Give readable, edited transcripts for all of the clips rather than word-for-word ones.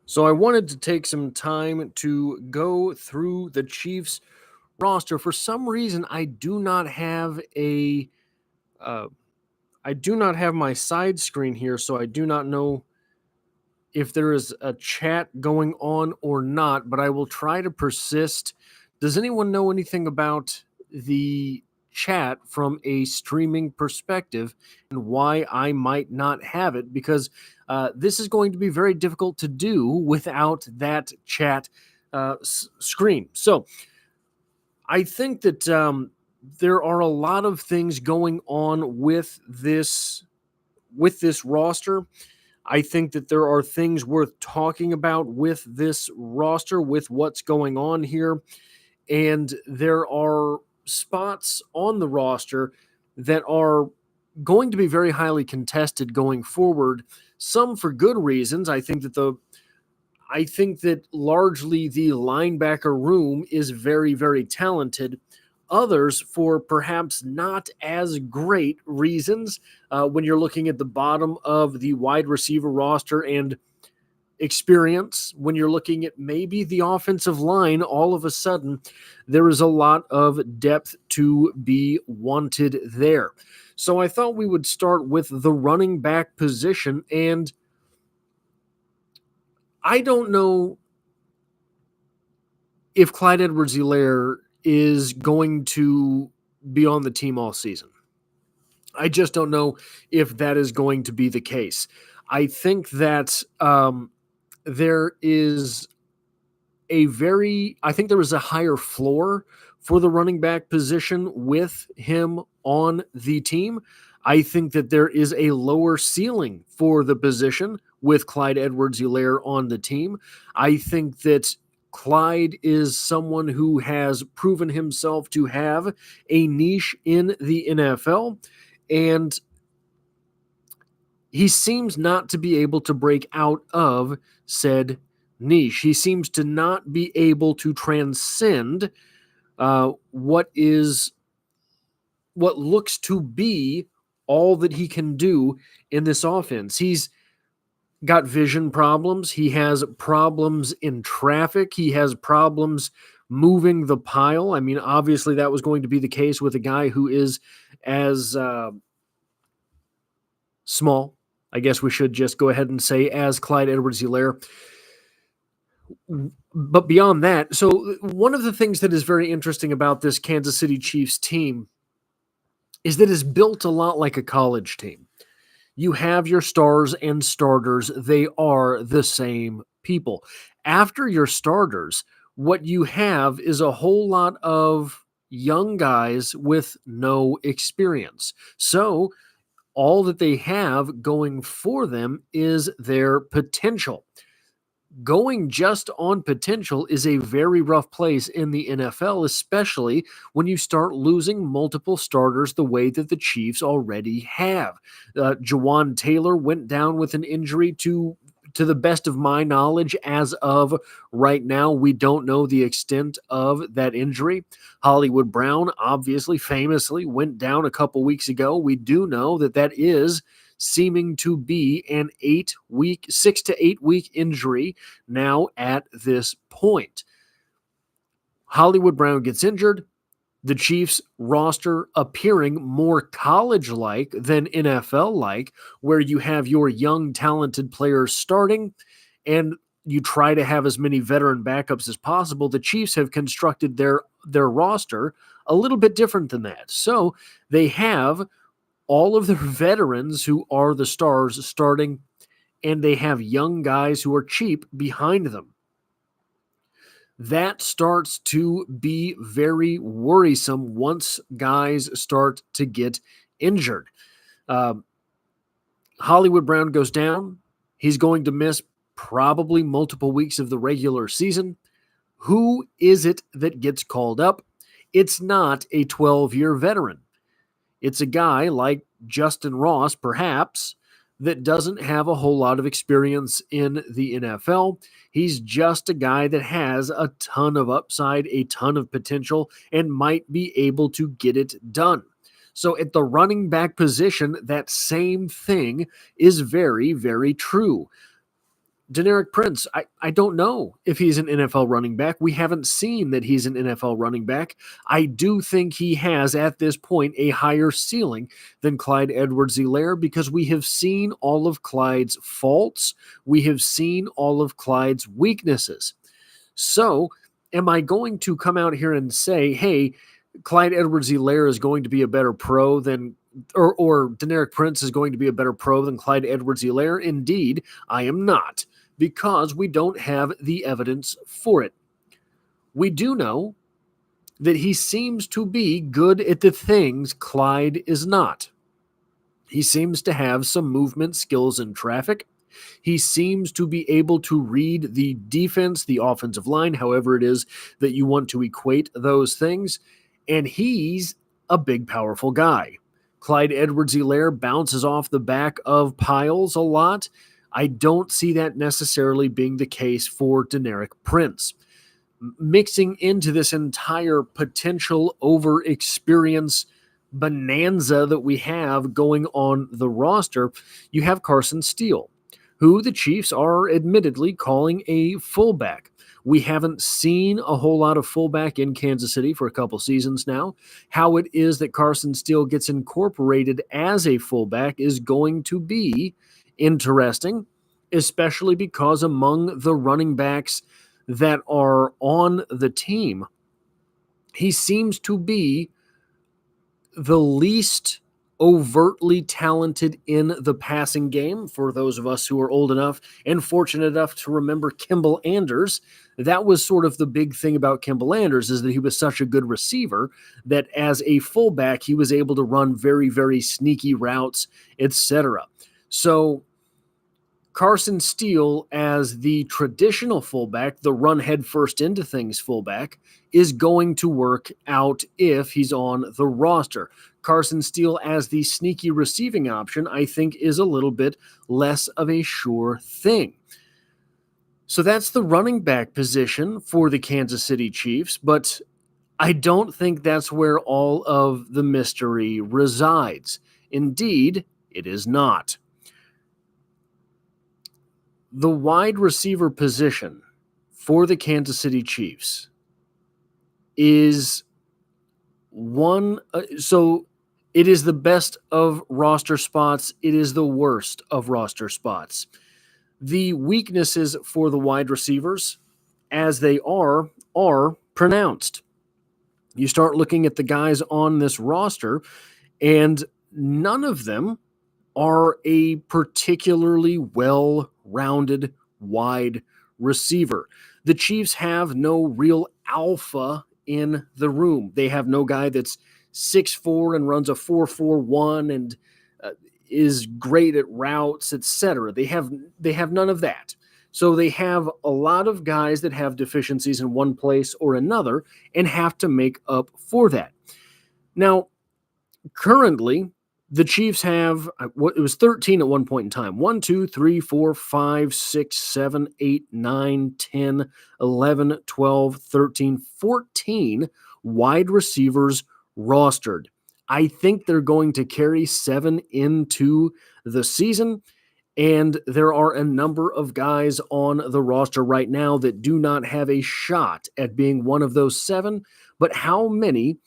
So I wanted to take some time to go through the Chiefs roster. For some reason, uh, I do not have my side screen here, so I do not know if there is a chat going on or not, but I will try to persist. Does anyone know anything about the chat from a streaming perspective and why I might not have it? Because this is going to be very difficult to do without that chat screen. So I think that there are a lot of things going on with this roster. I think that there are things worth talking about with this roster, with what's going on here. And there are spots on the roster that are going to be very highly contested going forward, some for good reasons. I think that largely the linebacker room is very, very talented. Others for perhaps not as great reasons when you're looking at the bottom of the wide receiver roster and experience. When you're looking at maybe the offensive line, all of a sudden, there is a lot of depth to be wanted there. So I thought we would start with the running back position. And I don't know if Clyde Edwards-Helaire is going to be on the team all season. I just don't know if that is going to be the case. I think that there is I think there is a higher floor for the running back position with him on the team. I think that there is a lower ceiling for the position with Clyde Edwards-Helaire on the team. I think that Clyde is someone who has proven himself to have a niche in the NFL, and he seems not to be able to break out of said niche. He seems to not be able to transcend what looks to be all that he can do in this offense. He's got vision problems. He has problems in traffic. He has problems moving the pile. I mean, obviously that was going to be the case with a guy who is as small, I guess we should just go ahead and say, as Clyde Edwards-Helaire. But beyond that, so one of the things that is very interesting about this Kansas City Chiefs team is that it's built a lot like a college team. You have your stars and starters. They are the same people. After your starters, what you have is a whole lot of young guys with no experience. So all that they have going for them is their potential. Going just on potential is a very rough place in the NFL, especially when you start losing multiple starters the way that the Chiefs already have. Jawan Taylor went down with an injury to the best of my knowledge, as of right now, we don't know the extent of that injury. Hollywood Brown, obviously, famously, went down a couple weeks ago. We do know that is seeming to be an 6 to 8 week injury now at this point. Hollywood Brown gets injured. The Chiefs roster appearing more college-like than NFL-like, where you have your young, talented players starting, and you try to have as many veteran backups as possible. The Chiefs have constructed their roster a little bit different than that. So they have all of their veterans who are the stars starting, and they have young guys who are cheap behind them. That starts to be very worrisome once guys start to get injured. Hollywood Brown goes down. He's going to miss probably multiple weeks of the regular season. Who is it that gets called up? It's not a 12-year veteran. It's a guy like Justin Ross, perhaps, that doesn't have a whole lot of experience in the NFL. He's just a guy that has a ton of upside, a ton of potential, and might be able to get it done. So at the running back position, that same thing is very, very true. Deneric Prince, I don't know if he's an NFL running back. We haven't seen that he's an NFL running back. I do think he has, at this point, a higher ceiling than Clyde Edwards-Helaire because we have seen all of Clyde's faults. We have seen all of Clyde's weaknesses. So, am I going to come out here and say, hey, Clyde Edwards-Helaire is going to be a better pro than or Deneric Prince is going to be a better pro than Clyde Edwards-Helaire? Indeed, I am not, because we don't have the evidence for it. We do know that he seems to be good at the things Clyde is not. He seems to have some movement skills in traffic. He seems to be able to read the defense, the offensive line, however it is that you want to equate those things. And he's a big, powerful guy. Clyde Edwards-Helaire bounces off the back of piles a lot. I don't see that necessarily being the case for Deneric Prince. Mixing into this entire potential over-experience bonanza that we have going on the roster, you have Carson Steele, who the Chiefs are admittedly calling a fullback. We haven't seen a whole lot of fullback in Kansas City for a couple seasons now. How it is that Carson Steele gets incorporated as a fullback is going to be interesting, especially because among the running backs that are on the team, he seems to be the least overtly talented in the passing game. For those of us who are old enough and fortunate enough to remember Kimball Anders, that was sort of the big thing about Kimball Anders, is that he was such a good receiver that as a fullback, he was able to run very, very sneaky routes, etc. So Carson Steele, as the traditional fullback, the run headfirst into things fullback, is going to work out if he's on the roster. Carson Steele as the sneaky receiving option, I think, is a little bit less of a sure thing. So that's the running back position for the Kansas City Chiefs, but I don't think that's where all of the mystery resides. Indeed, it is not. The wide receiver position for the Kansas City Chiefs is so it is the best of roster spots. It is the worst of roster spots. The weaknesses for the wide receivers, as they are pronounced. You start looking at the guys on this roster, and none of them are a particularly well-rounded wide receiver. The Chiefs have no real alpha in the room. They have no guy that's 6'4" and runs a 4.41 and is great at routes, etc. They have none of that. So they have a lot of guys that have deficiencies in one place or another and have to make up for that. Now, currently, the Chiefs have, it was 13 at one point in time. 1, 2, 3, 4, 5, 6, 7, 8, 9, 10, 11, 12, 13, 14 wide receivers rostered. I think they're going to carry 7 into the season, and there are a number of guys on the roster right now that do not have a shot at being one of those 7, but how many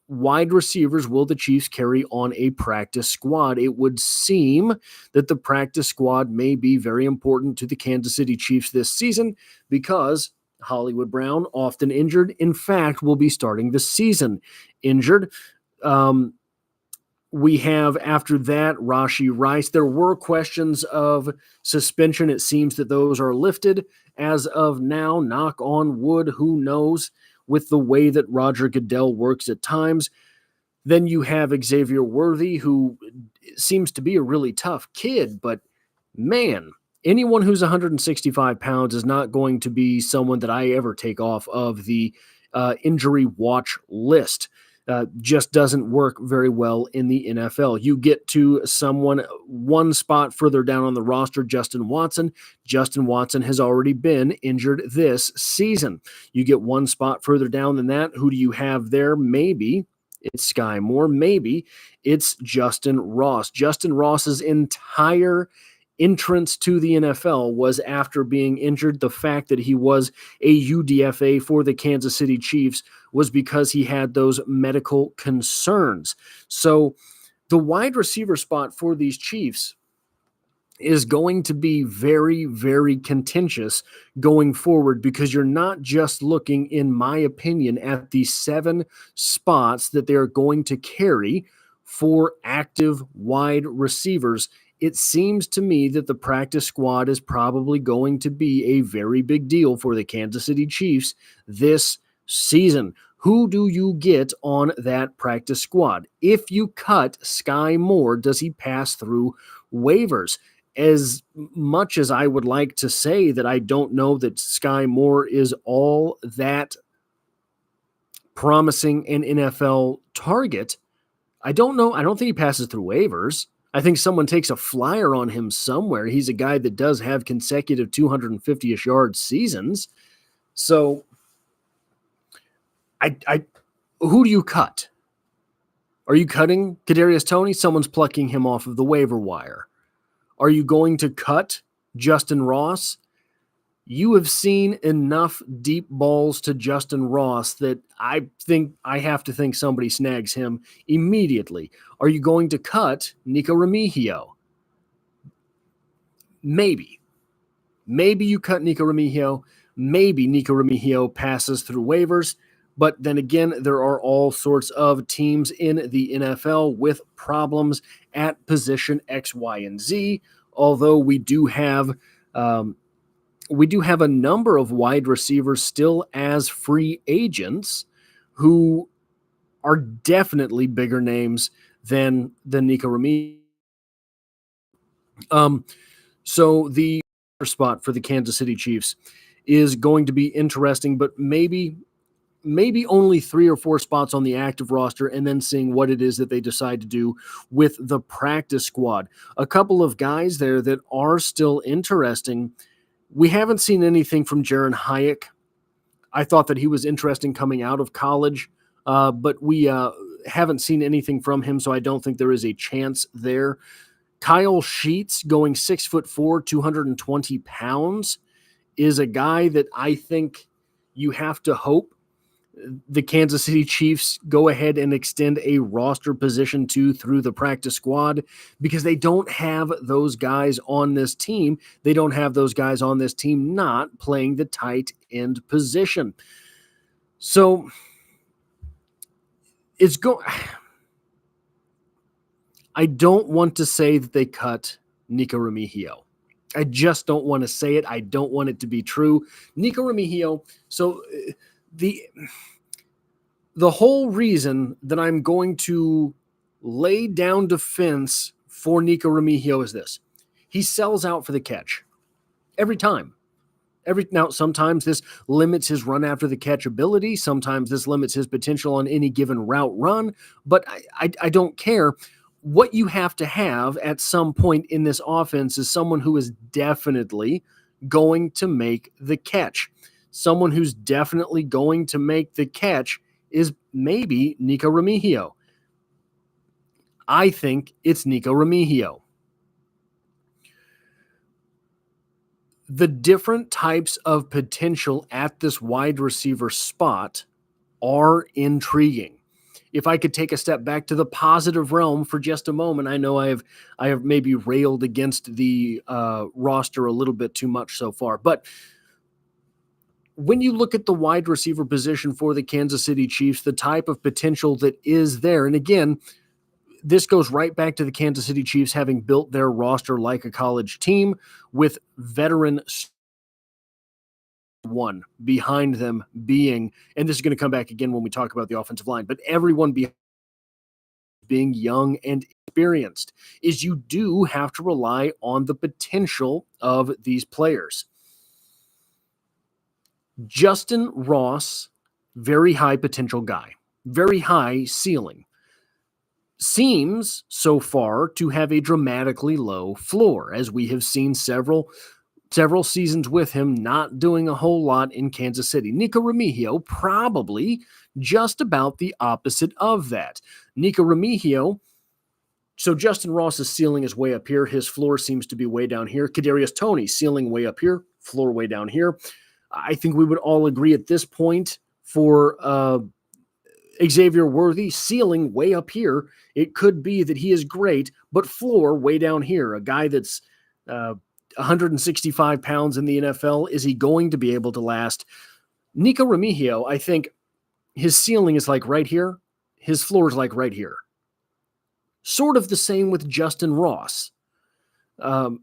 wide receivers will the Chiefs carry on a practice squad? It would seem that the practice squad may be very important to the Kansas City Chiefs this season because Hollywood Brown, often injured, in fact, will be starting the season injured. We have, after that, Rashee Rice. There were questions of suspension. It seems that those are lifted as of now. Knock on wood, who knows, with the way that Roger Goodell works at times. Then you have Xavier Worthy, who seems to be a really tough kid, but man, anyone who's 165 pounds is not going to be someone that I ever take off of the injury watch list. Just doesn't work very well in the NFL. You get to someone one spot further down on the roster, Justin Watson. Justin Watson has already been injured this season. You get one spot further down than that. Who do you have there? Maybe it's Sky Moore. Maybe it's Justin Ross. Justin Ross's entire entrance to the NFL was after being injured. The fact that he was a UDFA for the Kansas City Chiefs was because he had those medical concerns. So the wide receiver spot for these Chiefs is going to be very, very contentious going forward, because you're not just looking, in my opinion, at the 7 spots that they're going to carry for active wide receivers. It seems to me that the practice squad is probably going to be a very big deal for the Kansas City Chiefs this season. Who do you get on that practice squad? If you cut Sky Moore, does he pass through waivers? As much as I would like to say that I don't know that Sky Moore is all that promising an NFL target, I don't know. I don't think he passes through waivers. I think someone takes a flyer on him somewhere. He's a guy that does have consecutive 250-ish yard seasons. So who do you cut? Are you cutting Kadarius Toney? Someone's plucking him off of the waiver wire. Are you going to cut Justin Ross? You have seen enough deep balls to Justin Ross that I think I have to think somebody snags him immediately. Are you going to cut Nico Remigio? Maybe. Maybe you cut Nico Remigio. Maybe Nico Remigio passes through waivers. But then again, there are all sorts of teams in the NFL with problems at position X, Y, and Z. Although we do have a number of wide receivers still as free agents who are definitely bigger names than Nico Remigio. So the spot for the Kansas City Chiefs is going to be interesting, but maybe only 3 or 4 spots on the active roster, and then seeing what it is that they decide to do with the practice squad. A couple of guys there that are still interesting. We haven't seen anything from Jaron Hyatt. I thought that he was interesting coming out of college, but we haven't seen anything from him, so I don't think there is a chance there. Kyle Sheets, going 6'4", 220 pounds, is a guy that I think you have to hope the Kansas City Chiefs go ahead and extend a roster position to through the practice squad, because they don't have those guys on this team. They don't have those guys on this team not playing the tight end position. So I don't want to say that they cut Nico Remigio. I just don't want to say it. I don't want it to be true. Nico Remigio, so the whole reason that I'm going to lay down defense for Nico Remigio is this. He sells out for the catch every time. Now, sometimes this limits his run after the catch ability. Sometimes this limits his potential on any given route run. But I don't care. What you have to have at some point in this offense is someone who is definitely going to make the catch. Someone who's definitely going to make the catch is maybe Nico Remigio. I think it's Nico Remigio. The different types of potential at this wide receiver spot are intriguing. If I could take a step back to the positive realm for just a moment, I know I have maybe railed against the roster a little bit too much so far, but when you look at the wide receiver position for the Kansas City Chiefs, the type of potential that is there, and again, this goes right back to the Kansas City Chiefs having built their roster like a college team with veteran one behind them being, and this is going to come back again when we talk about the offensive line, but everyone being young and experienced, is you do have to rely on the potential of these players. Justin Ross, very high potential guy, very high ceiling, seems so far to have a dramatically low floor, as we have seen several seasons with him not doing a whole lot in Kansas City. Nico Remigio, probably just about the opposite of that. Nico Remigio So Justin Ross's ceiling is way up here. His floor seems to be way down here. Kadarius Toney, ceiling way up here, floor way down here. I think we would all agree at this point for Xavier Worthy, ceiling way up here. It could be that he is great, but floor way down here. A guy that's 165 pounds in the NFL, is he going to be able to last? Nico Remigio, I think his ceiling is like right here. His floor is like right here. Sort of the same with Justin Ross. Justin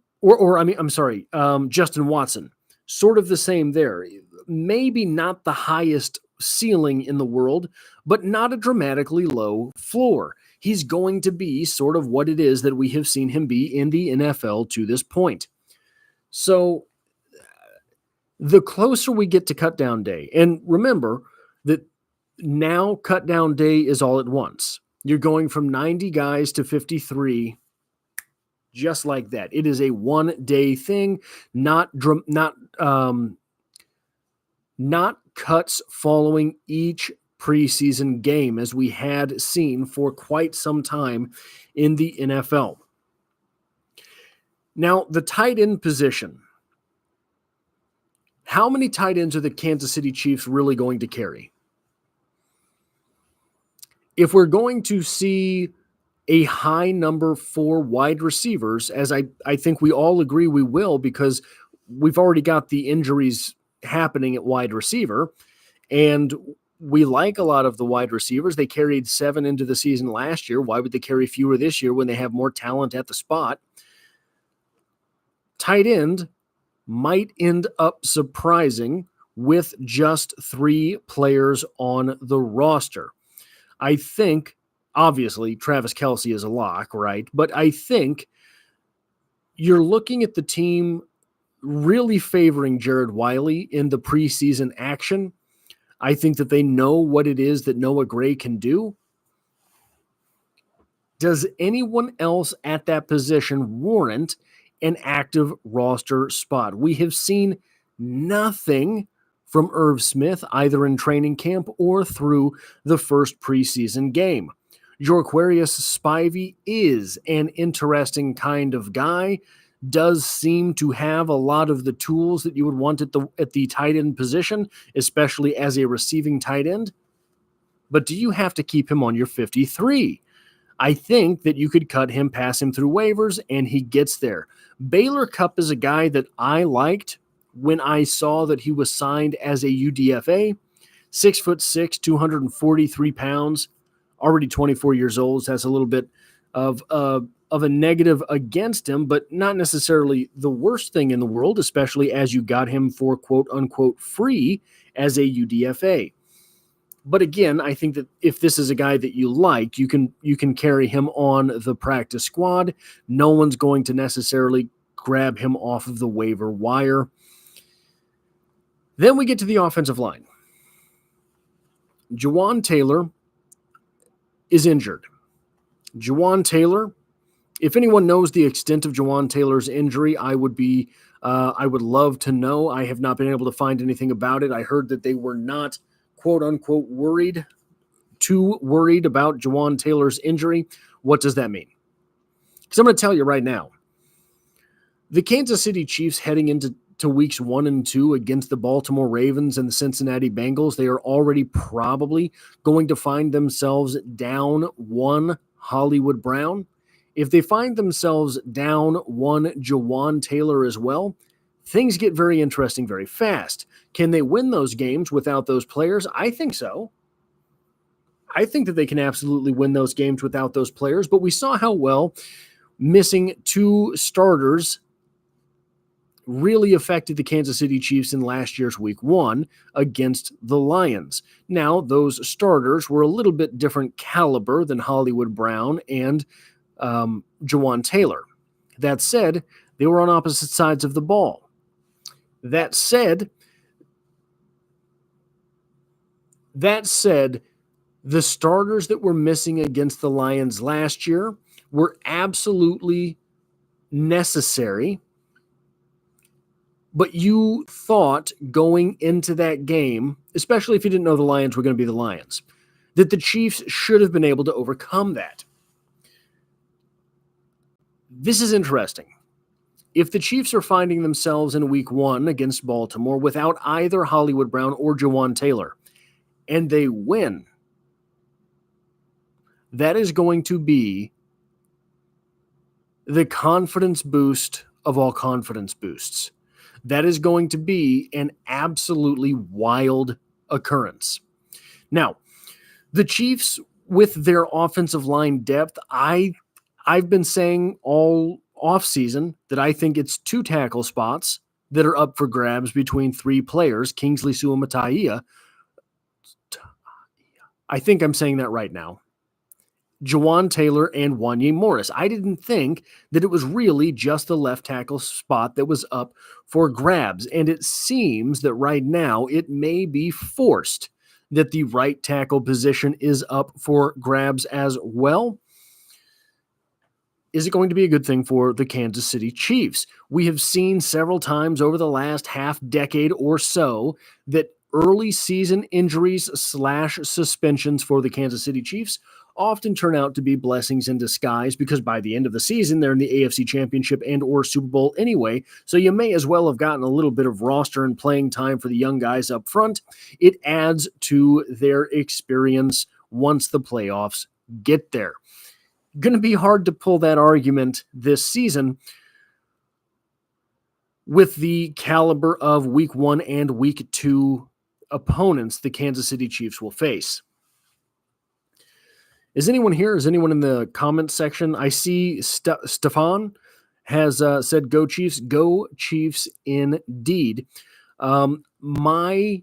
Watson. Sort of the same there. Maybe not the highest ceiling in the world, but not a dramatically low floor. He's going to be sort of what it is that we have seen him be in the NFL to this point. So the closer we get to cutdown day, and remember that now cutdown day is all at once. You're going from 90 guys to 53 just like that. It is a one-day thing, not cuts following each preseason game as we had seen for quite some time in the NFL. Now, the tight end position. How many tight ends are the Kansas City Chiefs really going to carry? If we're going to see a high number for wide receivers, as I think we all agree we will, because we've already got the injuries happening at wide receiver, and we like a lot of the wide receivers. They carried 7 into the season last year. Why would they carry fewer this year when they have more talent at the spot? Tight end might end up surprising with just 3 players on the roster. I think, obviously, Travis Kelce is a lock, right? But I think you're looking at the team really favoring Jared Wiley in the preseason action. I think that they know what it is that Noah Gray can do. Does anyone else at that position warrant an active roster spot? We have seen nothing from Irv Smith, either in training camp or through the first preseason game. Jorquarius Spivey is an interesting kind of guy, does seem to have a lot of the tools that you would want at the tight end position, especially as a receiving tight end. But do you have to keep him on your 53? I think that you could cut him, pass him through waivers, and he gets there. Baylor Cupp is a guy that I liked when I saw that he was signed as a UDFA. 6'6", 243 pounds, already 24 years old. So that's a little bit of a negative against him, but not necessarily the worst thing in the world, especially as you got him for quote-unquote free as a UDFA. But again, I think that if this is a guy that you like, you can carry him on the practice squad. No one's going to necessarily grab him off of the waiver wire. Then we get to the offensive line. Jawan Taylor is injured. Jawan Taylor, if anyone knows the extent of Jawan Taylor's injury, I would love to know. I have not been able to find anything about it. I heard that they were not quote-unquote too worried about Jawan Taylor's injury. What does that mean? Because I'm going to tell you right now, the Kansas City Chiefs heading into weeks 1 and 2 against the Baltimore Ravens and the Cincinnati Bengals, they are already probably going to find themselves down 1 Hollywood Brown. If they find themselves down 1 Jawan Taylor as well, things get very interesting very fast. Can they win those games without those players? I think so. I think that they can absolutely win those games without those players, but we saw how well missing 2 starters really affected the Kansas City Chiefs in last year's week 1 against the Lions. Now, those starters were a little bit different caliber than Hollywood Brown and Jawan Taylor. That said, they were on opposite sides of the ball. That said, the starters that were missing against the Lions last year were absolutely necessary. But you thought going into that game, especially if you didn't know the Lions were going to be the Lions, that the Chiefs should have been able to overcome that. This is interesting. If the Chiefs are finding themselves in week 1 against Baltimore without either Hollywood Brown or Jawan Taylor, and they win, that is going to be the confidence boost of all confidence boosts. That is going to be an absolutely wild occurrence. Now, the Chiefs, with their offensive line depth, I've been saying all offseason that I think it's 2 tackle spots that are up for grabs between 3 players, Kingsley Suamataia. I think I'm saying that right now. Jawan Taylor and Wanye Morris. I didn't think that it was really just the left tackle spot that was up for grabs. And it seems that right now it may be forced that the right tackle position is up for grabs as well. Is it going to be a good thing for the Kansas City Chiefs? We have seen several times over the last half decade or so that early season injuries / suspensions for the Kansas City Chiefs often turn out to be blessings in disguise, because by the end of the season, they're in the AFC Championship and or Super Bowl anyway, so you may as well have gotten a little bit of roster and playing time for the young guys up front. It adds to their experience once the playoffs get there. Going to be hard to pull that argument this season with the caliber of week 1 and week 2 opponents the Kansas City Chiefs will face. Is anyone here? Is anyone in the comment section? I see Stefan has said, go Chiefs indeed. My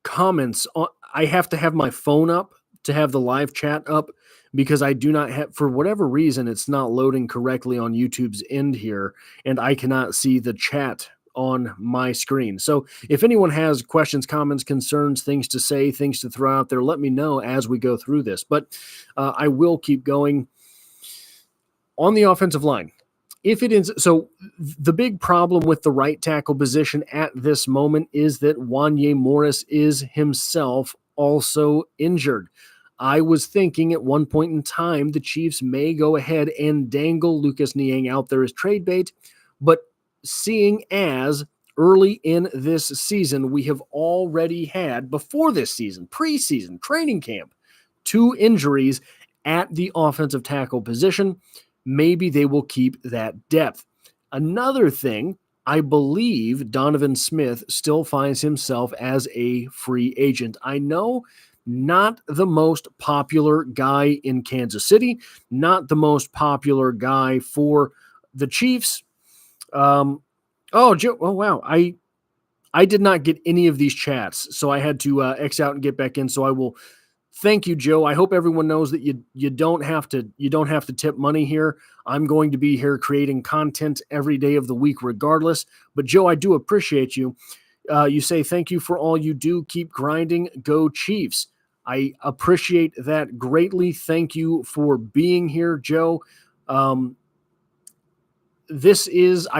comments, I have to have my phone up to have the live chat up, because I do not have, for whatever reason, it's not loading correctly on YouTube's end here, and I cannot see the chat on my screen. So if anyone has questions, comments, concerns, things to say, things to throw out there, let me know as we go through this. But I will keep going. On the offensive line, if it is, so the big problem with the right tackle position at this moment is that Wanye Morris is himself also injured. I was thinking at one point in time the Chiefs may go ahead and dangle Lucas Niang out there as trade bait, but seeing as early in this season we have already had, before this season, preseason, training camp, 2 injuries at the offensive tackle position, maybe they will keep that depth. Another thing, I believe Donovan Smith still finds himself as a free agent. I know, not the most popular guy in Kansas City, not the most popular guy for the Chiefs. Joe, oh wow, I did not get any of these chats, so I had to X out and get back in. So I will thank you, Joe. I hope everyone knows that you don't have to tip money here. I'm going to be here creating content every day of the week, regardless. But Joe, I do appreciate you. You say thank you for all you do. Keep grinding. Go Chiefs. I appreciate that greatly. Thank you for being here, Joe. I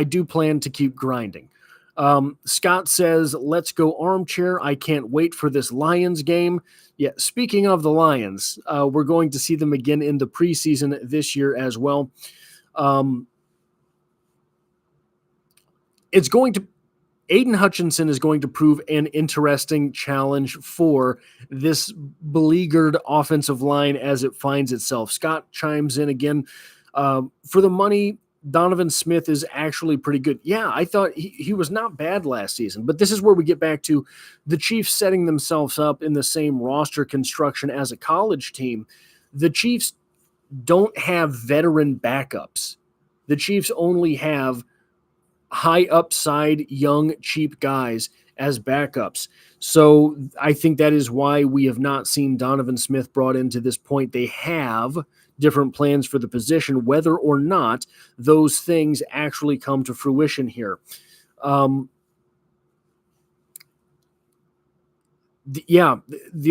do plan to keep grinding. Scott says, let's go armchair. I can't wait for this Lions game. Yeah, speaking of the Lions, we're going to see them again in the preseason this year as well. Aiden Hutchinson is going to prove an interesting challenge for this beleaguered offensive line as it finds itself. Scott chimes in again. For the money, Donovan Smith is actually pretty good. Yeah, I thought he was not bad last season, but this is where we get back to the Chiefs setting themselves up in the same roster construction as a college team. The Chiefs don't have veteran backups. The Chiefs only have high upside, young, cheap guys as backups. So I think that is why we have not seen Donovan Smith brought into this point. They have different plans for the position, whether or not those things actually come to fruition here. The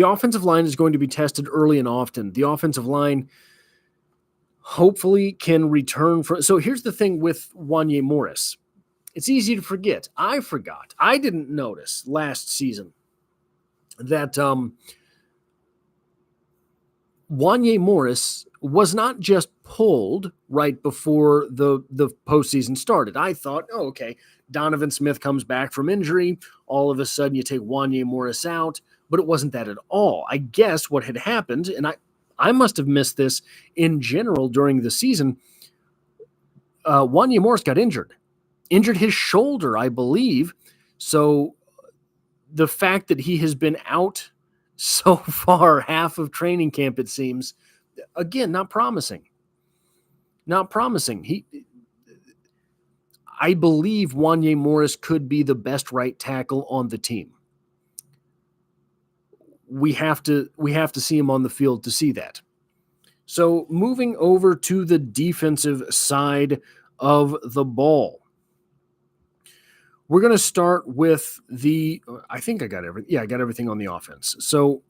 offensive line is going to be tested early and often. The offensive line hopefully can return for. So here's the thing with Wanye Morris. It's easy to forget. I forgot. I didn't notice last season that Wanye Morris was not just pulled right before the postseason started. I thought, oh, okay, Donovan Smith comes back from injury. All of a sudden, you take Wanya Morris out, but it wasn't that at all. I guess what had happened, and I must have missed this in general during the season. Wanya Morris got injured his shoulder, I believe. So the fact that he has been out so far, half of training camp, it seems, again, not promising. Not promising. I believe Wanya Morris could be the best right tackle on the team. We have to see him on the field to see that. So moving over to the defensive side of the ball. We're going to start with I think I got everything. Yeah, I got everything on the offense. So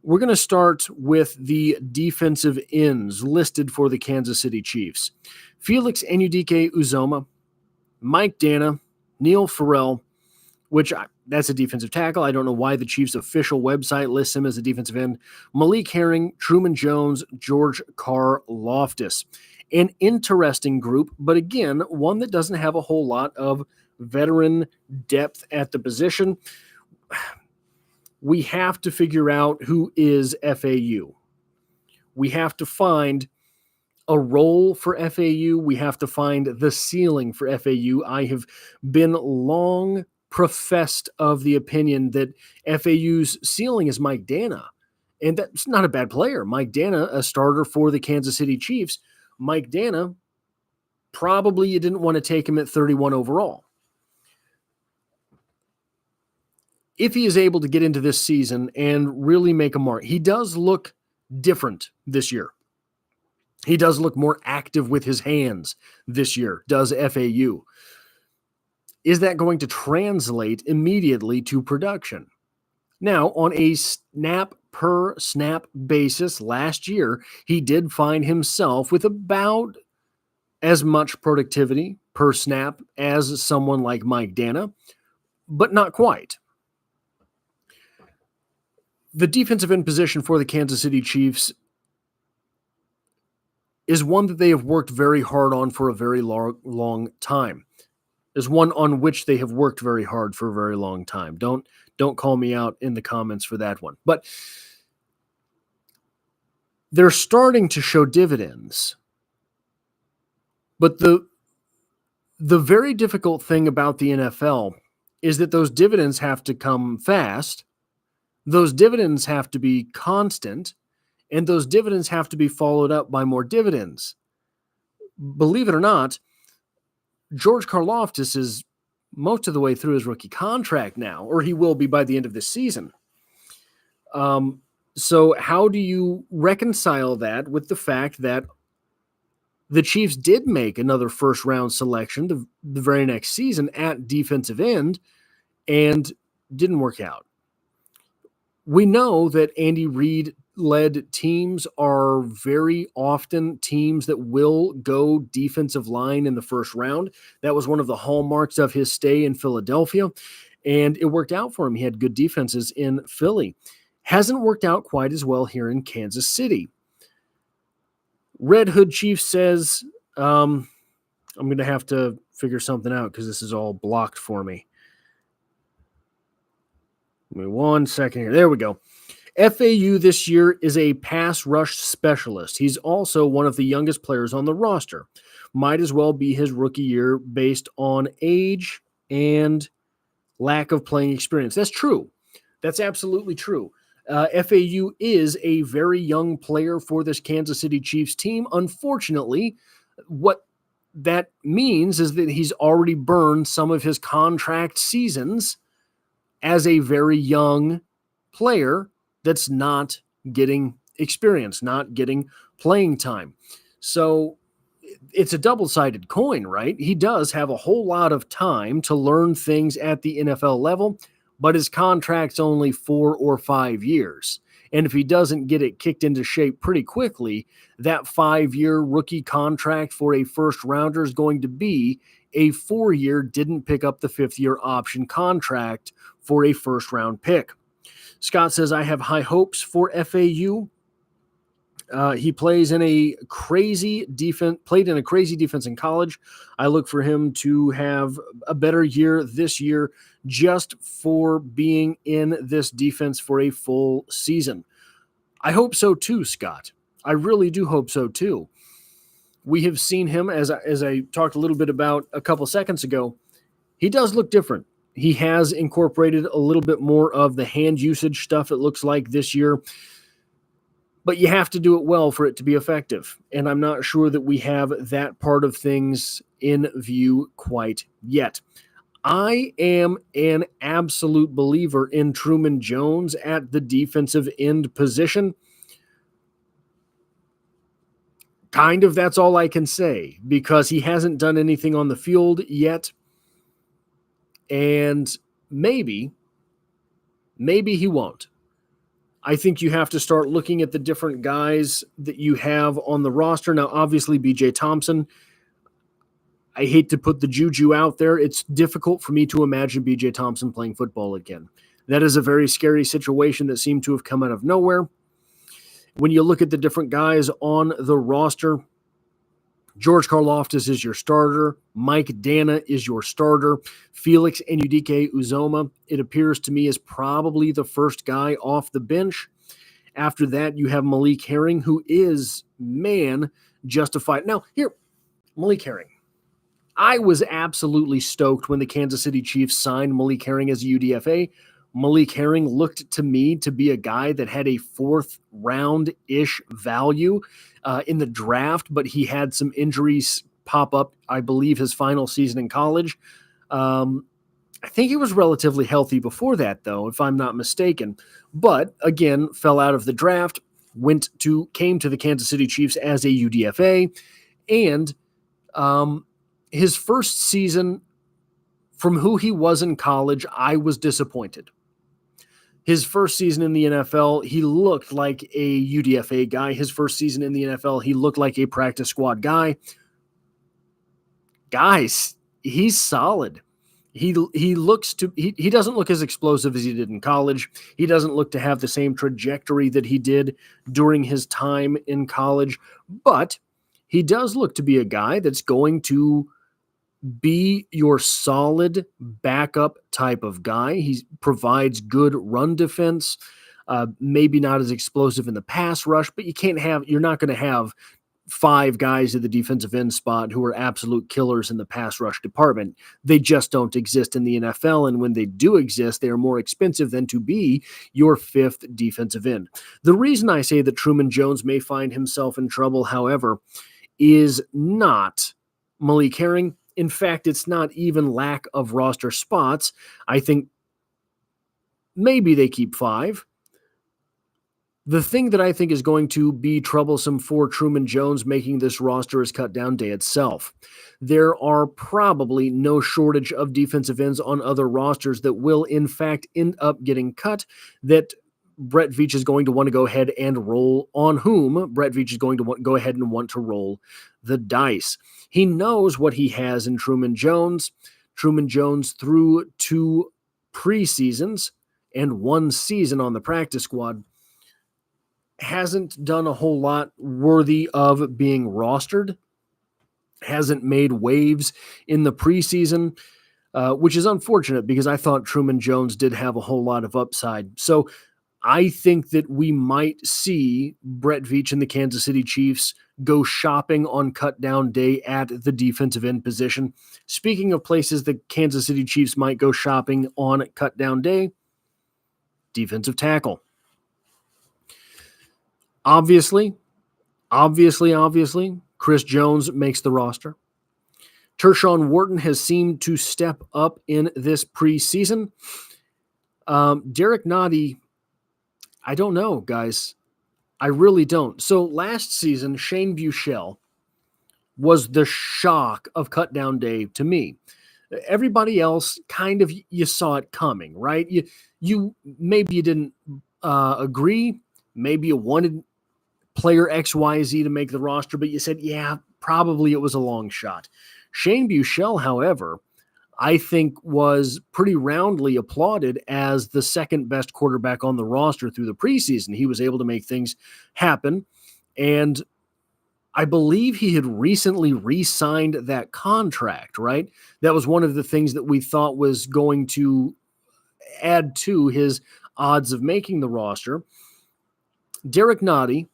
we're going to start with the defensive ends listed for the Kansas City Chiefs. Felix Anudike-Uzomah, Mike Dana, Neil Farrell, that's a defensive tackle. I don't know why the Chiefs' official website lists him as a defensive end. Malik Herring, Truman Jones, George Karlaftis. An interesting group, but again, one that doesn't have a whole lot of veteran depth at the position. We have to figure out who is FAU. We have to find a role for FAU. We have to find the ceiling for FAU. I have been long professed of the opinion that FAU's ceiling is Mike Dana, and that's not a bad player. Mike Dana, a starter for the Kansas City Chiefs. Mike Dana, probably you didn't want to take him at 31 overall. If he is able to get into this season and really make a mark, he does look different this year. He does look more active with his hands this year, does FAU. Is that going to translate immediately to production? Now, on a snap-per-snap basis, last year, he did find himself with about as much productivity per snap as someone like Mike Dana, but not quite. The defensive end position for the Kansas City Chiefs is one that they have worked very hard on for a very long time. Is one on which they have worked very hard for a very long time. Don't call me out in the comments for that one. But they're starting to show dividends. But the very difficult thing about the NFL is that those dividends have to come fast. Those dividends have to be constant, and those dividends have to be followed up by more dividends. Believe it or not, George Karlaftis is most of the way through his rookie contract now, or he will be by the end of this season. So how do you reconcile that with the fact that the Chiefs did make another first-round selection the very next season at defensive end and didn't work out? We know that Andy Reid-led teams are very often teams that will go defensive line in the first round. That was one of the hallmarks of his stay in Philadelphia, and it worked out for him. He had good defenses in Philly. Hasn't worked out quite as well here in Kansas City. Red Hood Chief says, I'm going to have to figure something out because this is all blocked for me. Give me 1 second here. There we go. FAU this year is a pass rush specialist. He's also one of the youngest players on the roster. Might as well be his rookie year based on age and lack of playing experience. That's true. That's absolutely true. FAU is a very young player for this Kansas City Chiefs team. Unfortunately, what that means is that he's already burned some of his contract seasons as a very young player that's not getting experience, not getting playing time. So it's a double-sided coin, right? He does have a whole lot of time to learn things at the NFL level, but his contract's only 4 or 5 years. And if he doesn't get it kicked into shape pretty quickly, that 5-year rookie contract for a first rounder is going to be a 4-year didn't pick up the 5th-year option contract for a first-round pick. Scott says, I have high hopes for FAU. He plays in a crazy defense, played in a crazy defense in college. I look for him to have a better year this year just for being in this defense for a full season. I hope so too, Scott. I really do hope so too. We have seen him, as I talked a little bit about a couple seconds ago, he does look different. He has incorporated a little bit more of the hand usage stuff, it looks like, this year. But you have to do it well for it to be effective. And I'm not sure that we have that part of things in view quite yet. I am an absolute believer in Truman Jones at the defensive end position. Kind of, that's all I can say, because he hasn't done anything on the field yet. And maybe he won't. I think you have to start looking at the different guys that you have on the roster. Now, obviously, B.J. Thompson, I hate to put the juju out there. It's difficult for me to imagine B.J. Thompson playing football again. That is a very scary situation that seemed to have come out of nowhere. When you look at the different guys on the roster, George Karlaftis is your starter. Mike Dana is your starter. Felix Enudike Uzoma, it appears to me, is probably the first guy off the bench. After that, you have Malik Herring, who is, justified. Now, here, Malik Herring. I was absolutely stoked when the Kansas City Chiefs signed Malik Herring as a UDFA. Malik Herring looked to me to be a guy that had a fourth round-ish value in the draft, but he had some injuries pop up, I believe, his final season in college. I think he was relatively healthy before that, though, if I'm not mistaken. But, again, fell out of the draft, came to the Kansas City Chiefs as a UDFA, and his first season, from who he was in college, I was disappointed. His first season in the NFL, he looked like a UDFA guy. His first season in the NFL, he looked like a practice squad guy. Guys, he's solid. He doesn't look as explosive as he did in college. He doesn't look to have the same trajectory that he did during his time in college, but he does look to be a guy that's going to be your solid backup type of guy. He provides good run defense, maybe not as explosive in the pass rush, but you're not going to have five guys at the defensive end spot who are absolute killers in the pass rush department. They just don't exist in the NFL, and when they do exist, they are more expensive than to be your fifth defensive end. The reason I say that Truman Jones may find himself in trouble, however, is not Malik Herring. In fact, it's not even lack of roster spots. I think maybe they keep five. The thing that I think is going to be troublesome for Truman Jones making this roster is cut down day itself. There are probably no shortage of defensive ends on other rosters that will, in fact, end up getting cut, that Brett Veach is going to want to go ahead and roll, on whom Brett Veach is going to go ahead and want to roll the dice. He knows what he has in Truman Jones. Truman Jones, through 2 preseasons and 1 season on the practice squad, hasn't done a whole lot worthy of being rostered, hasn't made waves in the preseason, which is unfortunate because I thought Truman Jones did have a whole lot of upside. So I think that we might see Brett Veach and the Kansas City Chiefs go shopping on cut down day at the defensive end position. Speaking of places the Kansas City Chiefs might go shopping on cut down day, defensive tackle. Obviously, Chris Jones makes the roster. Tershawn Wharton has seemed to step up in this preseason. Derek Nottie, I don't know, guys. I really don't. So last season, Shane Buechele was the shock of cut down day to me. Everybody else, kind of, you saw it coming, right? You maybe you didn't agree. Maybe you wanted player XYZ to make the roster, but you said, yeah, probably it was a long shot. Shane Buechele, however, I think was pretty roundly applauded as the second best quarterback on the roster through the preseason. He was able to make things happen. And I believe he had recently re-signed that contract, right? That was one of the things that we thought was going to add to his odds of making the roster. Derek Nottie,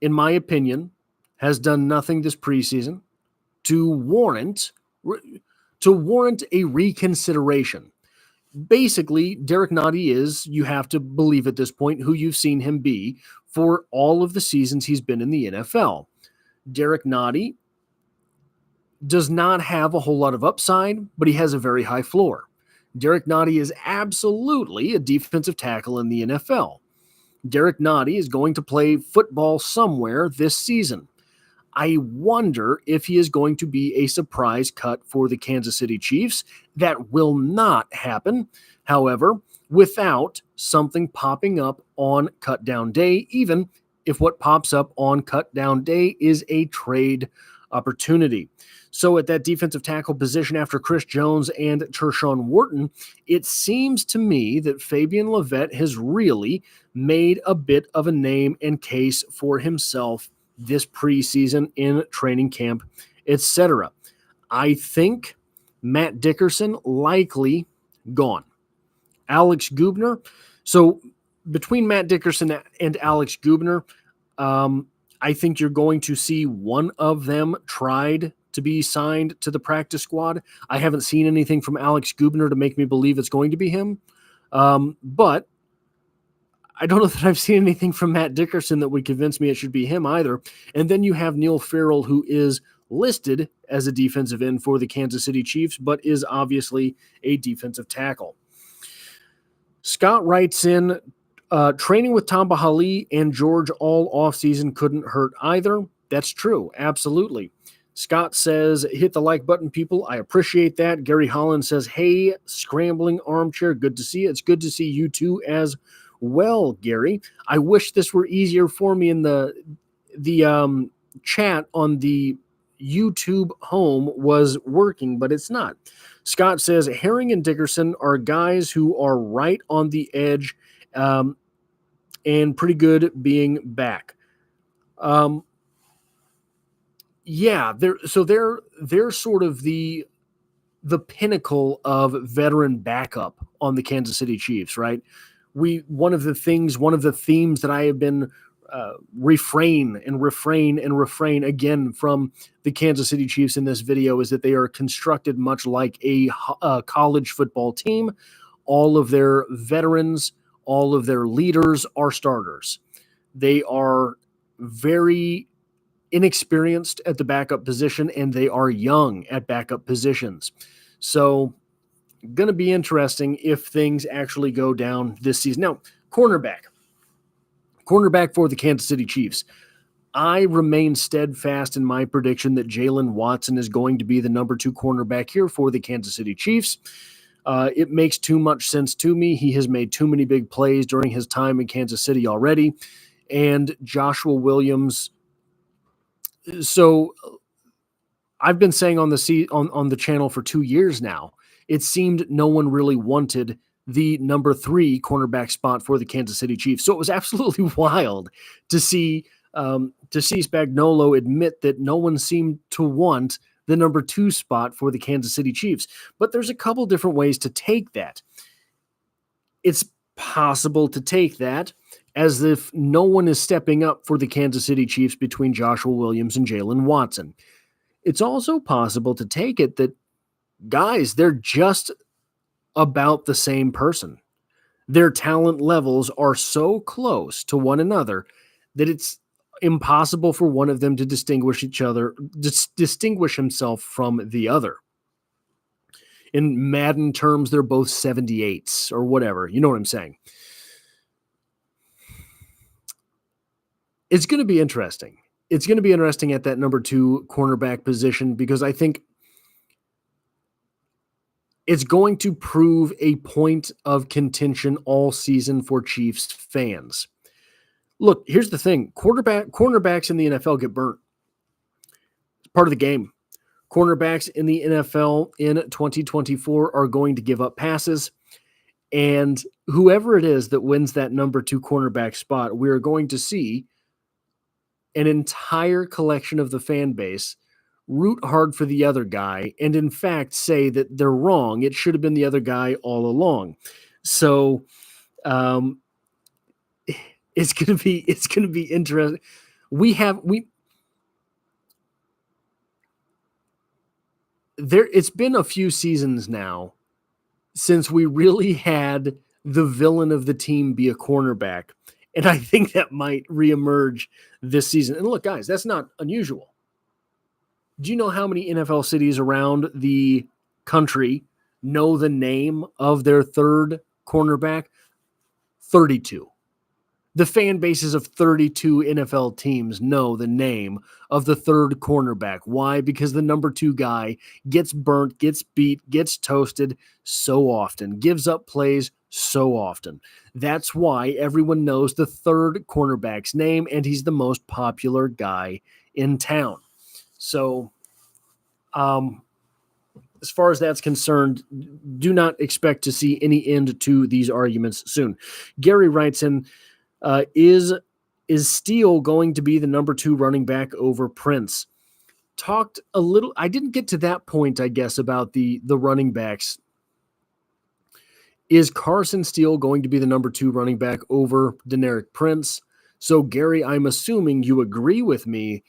in my opinion, has done nothing this preseason to warrant a reconsideration. Basically, Derek Nottie is, you have to believe at this point, who you've seen him be for all of the seasons he's been in the NFL. Derek Nottie does not have a whole lot of upside, but he has a very high floor. Derek Nottie is absolutely a defensive tackle in the NFL. Derek Nottie is going to play football somewhere this season. I wonder if he is going to be a surprise cut for the Kansas City Chiefs. That will not happen, however, without something popping up on cut down day, even if what pops up on cut down day is a trade opportunity. So at that defensive tackle position after Chris Jones and Tershawn Wharton, it seems to me that Fabian Levette has really made a bit of a name and case for himself this preseason in training camp, etc. I think Matt Dickerson likely gone. Alex Gubner. So between Matt Dickerson and Alex Gubner, I think you're going to see one of them tried to be signed to the practice squad. I haven't seen anything from Alex Gubner to make me believe it's going to be him. But I don't know that I've seen anything from Matt Dickerson that would convince me it should be him either. And then you have Neil Farrell, who is listed as a defensive end for the Kansas City Chiefs, but is obviously a defensive tackle. Scott writes in, training with Tamba Hali and George all offseason couldn't hurt either. That's true. Absolutely. Scott says, hit the like button, people. I appreciate that. Gary Holland says, hey, scrambling armchair. Good to see you. It's good to see you too as well, Gary. I wish this were easier for me in the chat on the YouTube home was working, but it's not. Scott says, Herring and Dickerson are guys who are right on the edge and pretty good being back. Yeah, they're sort of the pinnacle of veteran backup on the Kansas City Chiefs, right? One of the themes that I have been refrain again from the Kansas City Chiefs in this video is that they are constructed much like a college football team. All of their veterans, all of their leaders are starters. They are very inexperienced at the backup position, and they are young at backup positions. So going to be interesting if things actually go down this season. Now, cornerback for the Kansas City Chiefs. I remain steadfast in my prediction that Jalen Watson is going to be the number 2 cornerback here for the Kansas City Chiefs. It makes too much sense to me. He has made too many big plays during his time in Kansas City already. And Joshua Williams. So I've been saying on the channel for 2 years now, it seemed no one really wanted the number 3 cornerback spot for the Kansas City Chiefs. So it was absolutely wild to see Spagnuolo admit that no one seemed to want the number 2 spot for the Kansas City Chiefs. But there's a couple different ways to take that. It's possible to take that as if no one is stepping up for the Kansas City Chiefs between Joshua Williams and Jalen Watson. It's also possible to take it that, guys, they're just about the same person. Their talent levels are so close to one another that it's impossible for one of them to distinguish himself from the other. In Madden terms, they're both 78s or whatever. You know what I'm saying? It's going to be interesting. It's going to be interesting at that number 2 cornerback position because I think it's going to prove a point of contention all season for Chiefs fans. Look, here's the thing. Cornerbacks in the NFL get burnt. It's part of the game. Cornerbacks in the NFL in 2024 are going to give up passes. And whoever it is that wins that number 2 cornerback spot, we are going to see an entire collection of the fan base root hard for the other guy and in fact say that they're wrong. It should have been the other guy all along. So um, it's gonna be interesting. It's been a few seasons now since we really had the villain of the team be a cornerback. And I think that might reemerge this season. And look, guys, that's not unusual. Do you know how many NFL cities around the country know the name of their third cornerback? 32. The fan bases of 32 NFL teams know the name of the third cornerback. Why? Because the number 2 guy gets burnt, gets beat, gets toasted so often, gives up plays so often. That's why everyone knows the third cornerback's name, and he's the most popular guy in town. So, as far as that's concerned, do not expect to see any end to these arguments soon. Gary writes in, is Steele going to be the number 2 running back over Prince? Talked a little. I didn't get to that point, I guess, about the running backs. Is Carson Steele going to be the number 2 running back over Deneric Prince? So, Gary, I'm assuming you agree with me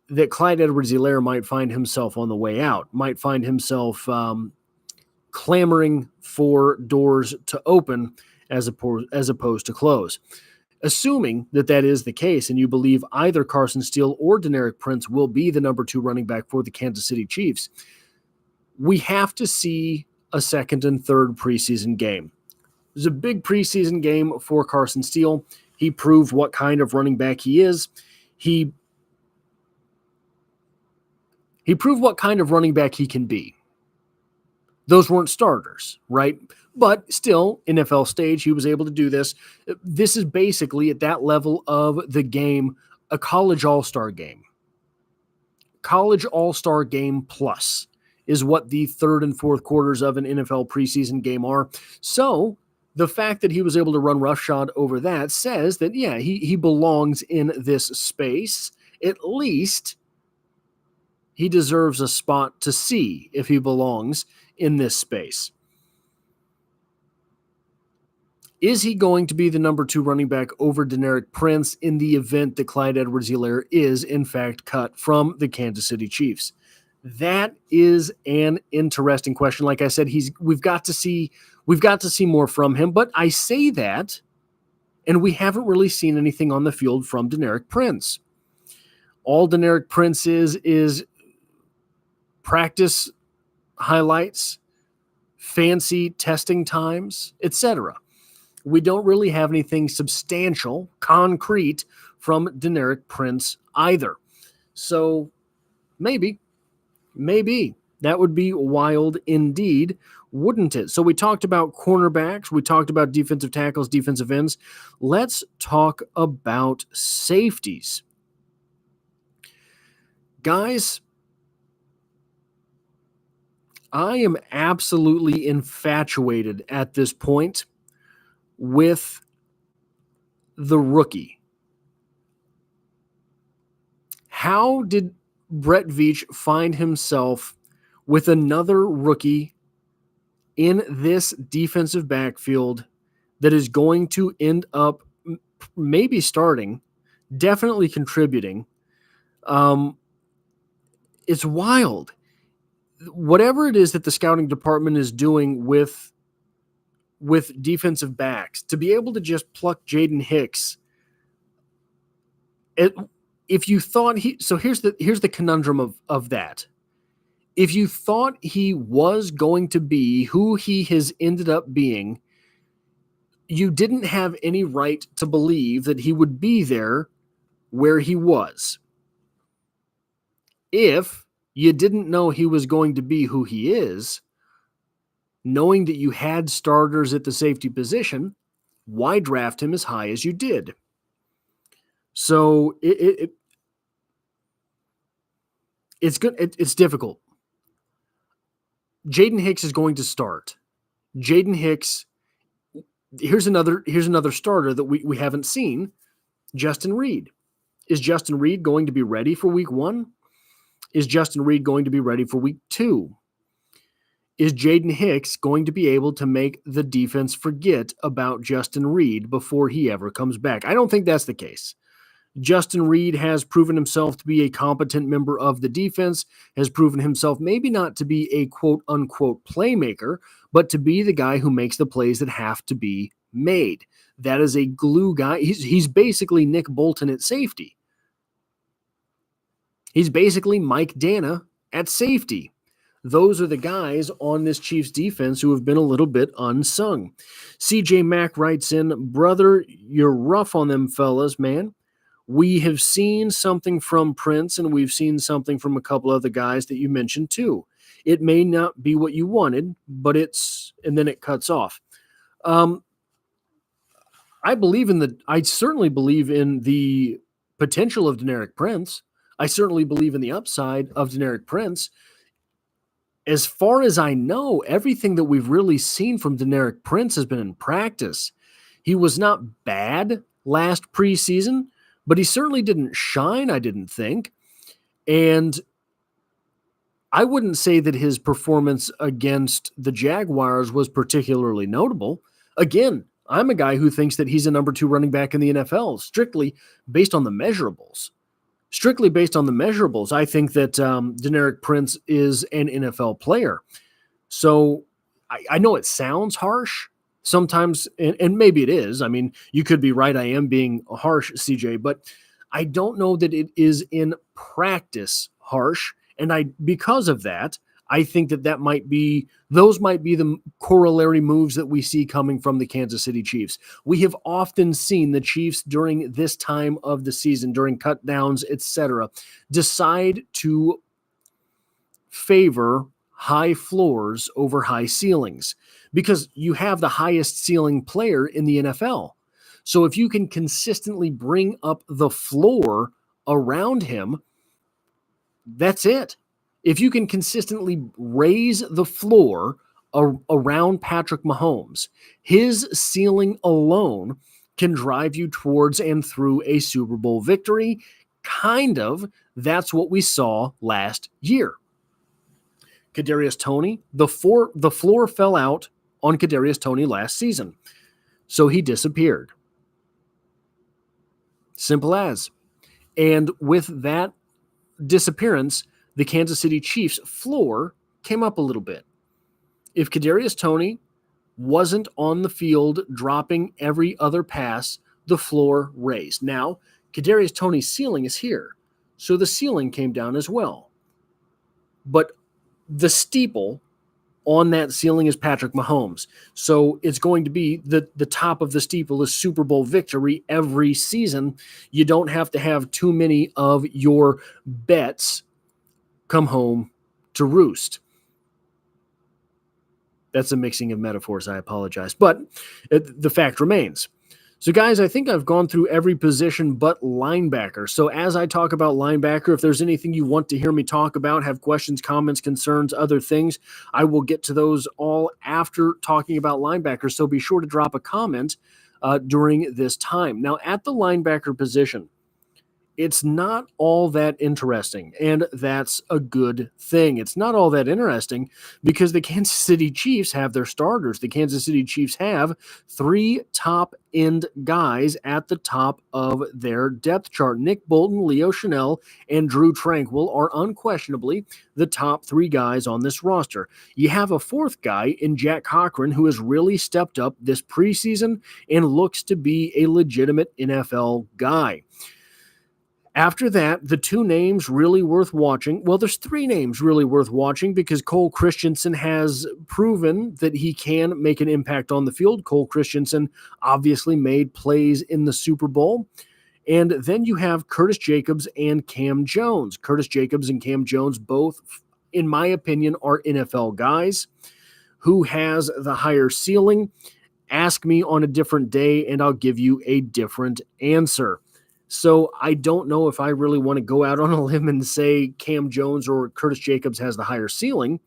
that Clyde Edwards-Helaire might find himself on the way out, might find himself clamoring for doors to open as opposed to close. Assuming that is the case and you believe either Carson Steele or Deneric Prince will be the number 2 running back for the Kansas City Chiefs, we have to see a second and third preseason game. It was a big preseason game for Carson Steele. He proved what kind of running back he is. He proved what kind of running back he can be. Those weren't starters, right? But still, NFL stage, he was able to do this. This is basically, at that level of the game, a college all-star game. College all-star game plus is what the third and fourth quarters of an NFL preseason game are. So the fact that he was able to run roughshod over that says that, yeah, he belongs in this space. At least he deserves a spot to see if he belongs in this space. Is he going to be the number 2 running back over Deneric Prince in the event that Clyde Edwards-Helaire is, in fact, cut from the Kansas City Chiefs? That is an interesting question. Like I said, we've got to see more from him, but I say that, and we haven't really seen anything on the field from Deneric Prince. All Deneric Prince is practice highlights, fancy testing times, etc. We don't really have anything substantial, concrete from Deneric Prince either. So maybe that would be wild indeed, wouldn't it? So we talked about cornerbacks. We talked about defensive tackles, defensive ends. Let's talk about safeties. Guys, I am absolutely infatuated at this point with the rookie. How did Brett Veach find himself with another rookie in this defensive backfield that is going to end up maybe starting, definitely contributing? It's wild. Whatever it is that the scouting department is doing with defensive backs, to be able to just pluck Jaden Hicks. If you thought here's the conundrum of that. If you thought he was going to be who he has ended up being, you didn't have any right to believe that he would be there where he was. If you didn't know he was going to be who he is, knowing that you had starters at the safety position, why draft him as high as you did? So it's good. It's difficult. Jaden Hicks is going to start. Jaden Hicks. Here's another starter that we haven't seen. Justin Reed. Is Justin Reed going to be ready for week 1? Is Justin Reed going to be ready for week 2? Is Jaden Hicks going to be able to make the defense forget about Justin Reed before he ever comes back? I don't think that's the case. Justin Reed has proven himself to be a competent member of the defense, has proven himself maybe not to be a quote-unquote playmaker, but to be the guy who makes the plays that have to be made. That is a glue guy. He's basically Nick Bolton at safety. He's basically Mike Dana at safety. Those are the guys on this Chiefs defense who have been a little bit unsung. CJ Mack writes in, brother, you're rough on them fellas, man. We have seen something from Prince, and we've seen something from a couple other guys that you mentioned too. It may not be what you wanted, but it's, and then it cuts off. I certainly believe in the potential of Deneric Prince. I certainly believe in the upside of Deneric Prince. As far as I know, everything that we've really seen from Deneric Prince has been in practice. He was not bad last preseason, but he certainly didn't shine, I didn't think. And I wouldn't say that his performance against the Jaguars was particularly notable. Again, I'm a guy who thinks that he's a number 2 running back in the NFL, strictly based on the measurables. I think that Deneric Prince is an NFL player. So I know it sounds harsh sometimes, and maybe it is. I mean, you could be right. I am being harsh, CJ, but I don't know that it is in practice harsh. And because of that, I think those might be the corollary moves that we see coming from the Kansas City Chiefs. We have often seen the Chiefs during this time of the season, during cut downs, etc., decide to favor high floors over high ceilings because you have the highest ceiling player in the NFL. So if you can consistently bring up the floor around him, that's it. If you can consistently raise the floor around Patrick Mahomes, his ceiling alone can drive you towards and through a Super Bowl victory. Kind of. That's what we saw last year. Kadarius Toney, the floor fell out on Kadarius Toney last season, so he disappeared. Simple as. And with that disappearance, the Kansas City Chiefs floor came up a little bit. If Kadarius Toney wasn't on the field dropping every other pass, the floor raised. Now, Kadarius Toney's ceiling is here, so the ceiling came down as well. But the steeple on that ceiling is Patrick Mahomes. So it's going to be the top of the steeple is Super Bowl victory every season. You don't have to have too many of your bets come home to roost. That's a mixing of metaphors. I apologize. But the fact remains. So, guys, I think I've gone through every position but linebacker. So as I talk about linebacker, if there's anything you want to hear me talk about, have questions, comments, concerns, other things, I will get to those all after talking about linebacker. So be sure to drop a comment during this time. Now, at the linebacker position, it's not all that interesting, and that's a good thing. It's not all that interesting because the Kansas City Chiefs have their starters. The Kansas City Chiefs have 3 top-end guys at the top of their depth chart. Nick Bolton, Leo Chenal, and Drew Tranquill are unquestionably the top 3 guys on this roster. You have a 4th guy in Jack Cochran who has really stepped up this preseason and looks to be a legitimate NFL guy. After that, the 2 names really worth watching. Well, there's 3 names really worth watching because Cole Christensen has proven that he can make an impact on the field. Cole Christensen obviously made plays in the Super Bowl. And then you have Curtis Jacobs and Cam Jones. Curtis Jacobs and Cam Jones both, in my opinion, are NFL guys. Who has the higher ceiling? Ask me on a different day, and I'll give you a different answer. So I don't know if I really want to go out on a limb and say Cam Jones or Curtis Jacobs has the higher ceiling,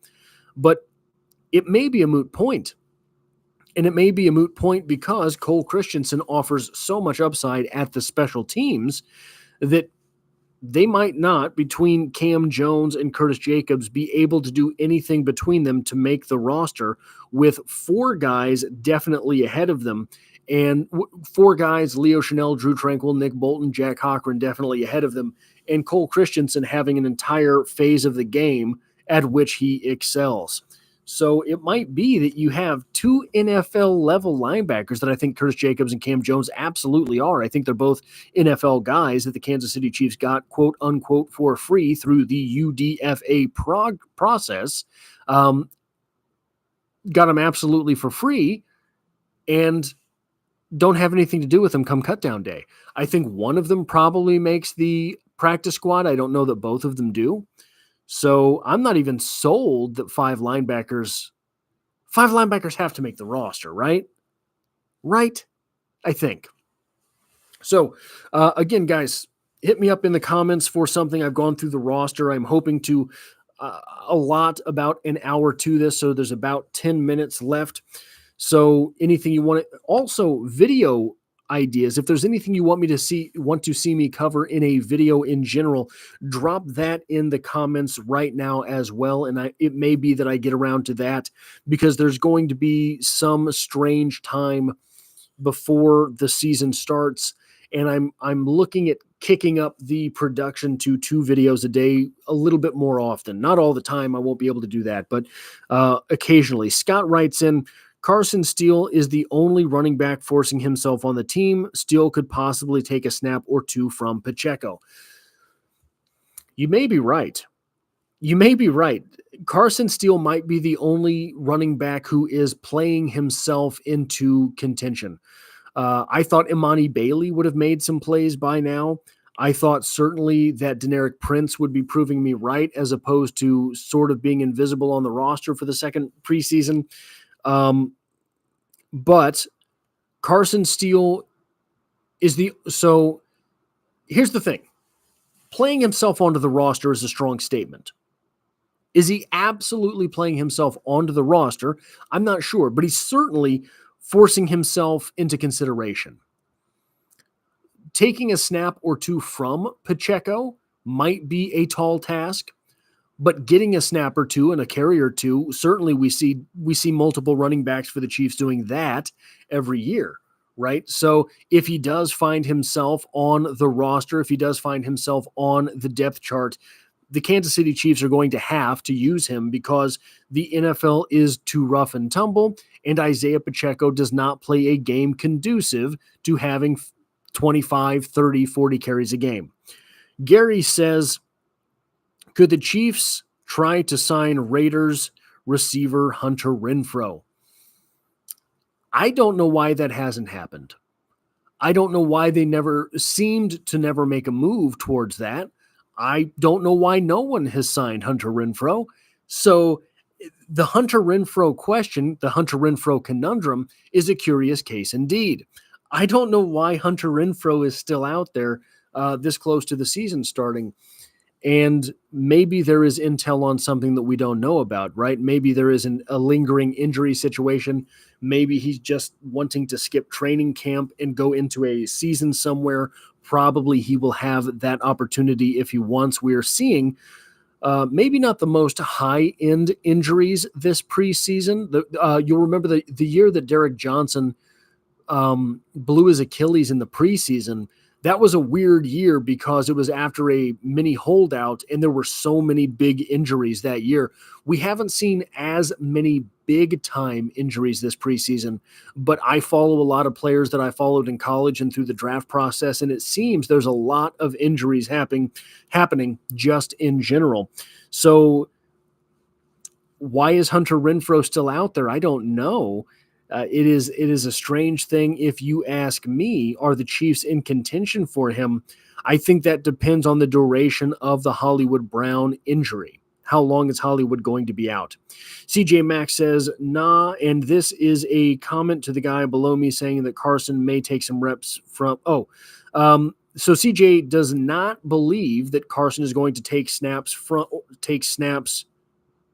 but it may be a moot point. And it may be a moot point because Cole Christensen offers so much upside at the special teams that they might not, between Cam Jones and Curtis Jacobs, be able to do anything between them to make the roster, with four guys definitely ahead of them. And four guys, Leo Chanel, Drew Tranquil, Nick Bolton, Jack Cochran, definitely ahead of them. And Cole Christensen having an entire phase of the game at which he excels. So it might be that you have two NFL level linebackers that I think Curtis Jacobs and Cam Jones absolutely are. I think they're both NFL guys that the Kansas City Chiefs got, quote unquote, for free through the UDFA process. Got them absolutely for free and don't have anything to do with them come cutdown day. I think one of them probably makes the practice squad. I don't know that both of them do. So I'm not even sold that five linebackers have to make the roster, right? Right? I think. So again, guys, hit me up in the comments for something. I've gone through the roster. I'm hoping to allot about an hour to this. So there's about 10 minutes left. So anything you want to, also video ideas. If there's anything you want to see me cover in a video in general, drop that in the comments right now as well. And it may be that I get around to that, because there's going to be some strange time before the season starts. And I'm looking at kicking up the production to 2 videos a day a little bit more often. Not all the time. I won't be able to do that, but occasionally. Scott writes in, Carson Steele is the only running back forcing himself on the team. Steele could possibly take a snap or two from Pacheco. You may be right. Carson Steele might be the only running back who is playing himself into contention. I thought Imani Bailey would have made some plays by now. I thought certainly that Deneric Prince would be proving me right, as opposed to sort of being invisible on the roster for the second preseason. But Carson Steele so here's the thing. Playing himself onto the roster is a strong statement. Is he absolutely playing himself onto the roster? I'm not sure, but he's certainly forcing himself into consideration. Taking a snap or two from Pacheco might be a tall task, but getting a snap or two and a carry or two, certainly we see multiple running backs for the Chiefs doing that every year, right? So if he does find himself on the roster, if he does find himself on the depth chart, the Kansas City Chiefs are going to have to use him, because the NFL is too rough and tumble, and Isaiah Pacheco does not play a game conducive to having 25, 30, 40 carries a game. Gary says, could the Chiefs try to sign Raiders receiver Hunter Renfrow? I don't know why that hasn't happened. I don't know why they seemed to never make a move towards that. I don't know why no one has signed Hunter Renfrow. So the Hunter Renfrow question, the Hunter Renfrow conundrum, is a curious case indeed. I don't know why Hunter Renfrow is still out there this close to the season starting. And maybe there is intel on something that we don't know about, right? Maybe there is a lingering injury situation. Maybe he's just wanting to skip training camp and go into a season somewhere. Probably he will have that opportunity if he wants. We are seeing maybe not the most high-end injuries this preseason. You'll remember the year that Derek Johnson blew his Achilles in the preseason. That was a weird year because it was after a mini holdout and there were so many big injuries that year. We haven't seen as many big time injuries this preseason, but I follow a lot of players that I followed in college and through the draft process, and it seems there's a lot of injuries happening just in general. So why is Hunter Renfrow still out there? I don't know. It is a strange thing. If you ask me, are the Chiefs in contention for him? I think that depends on the duration of the Hollywood Brown injury. How long is Hollywood going to be out? CJ Max says, nah, and this is a comment to the guy below me saying that Carson may take some reps from, so CJ does not believe that Carson is going to take snaps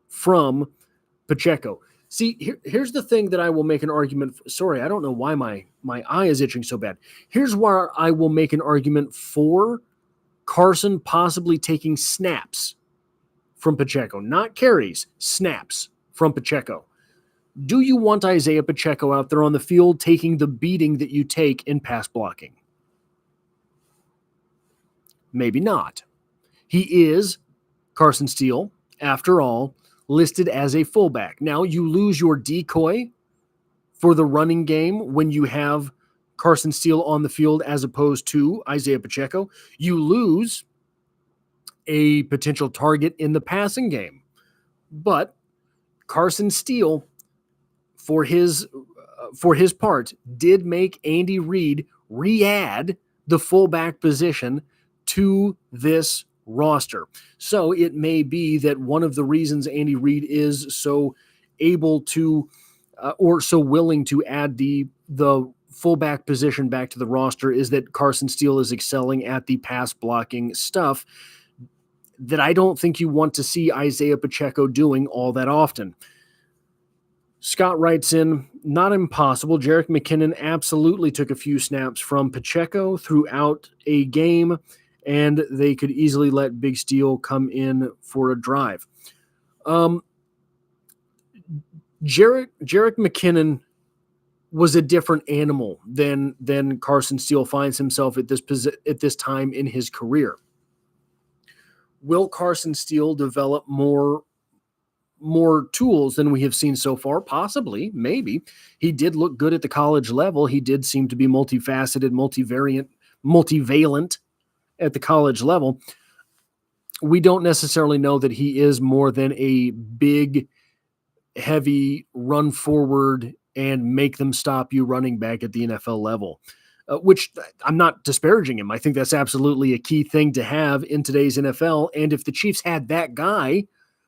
from Pacheco. See, here's the thing that I will make an argument for. Sorry, I don't know why my eye is itching so bad. Here's where I will make an argument for Carson possibly taking snaps from Pacheco, not carries, snaps from Pacheco. Do you want Isaiah Pacheco out there on the field taking the beating that you take in pass blocking? Maybe not. He is, Carson Steele, after all, listed as a fullback. Now, you lose your decoy for the running game when you have Carson Steele on the field as opposed to Isaiah Pacheco. You lose a potential target in the passing game. But Carson Steele, for his part, did make Andy Reid re-add the fullback position to this roster. So it may be that one of the reasons Andy Reid is so able to or so willing to add the fullback position back to the roster is that Carson Steele is excelling at the pass blocking stuff that I don't think you want to see Isaiah Pacheco doing all that often. Scott writes in, not impossible. Jerick McKinnon absolutely took a few snaps from Pacheco throughout a game, and they could easily let Big Steel come in for a drive. Jerick McKinnon was a different animal than Carson Steele finds himself at this time in his career. Will Carson Steele develop more tools than we have seen so far? Possibly, maybe. He did look good at the college level. He did seem to be multifaceted, multivalent at the college level. We don't necessarily know that he is more than a big, heavy, run forward and make them stop you running back at the NFL level, which I'm not disparaging him. I think that's absolutely a key thing to have in today's NFL. And if the Chiefs had that guy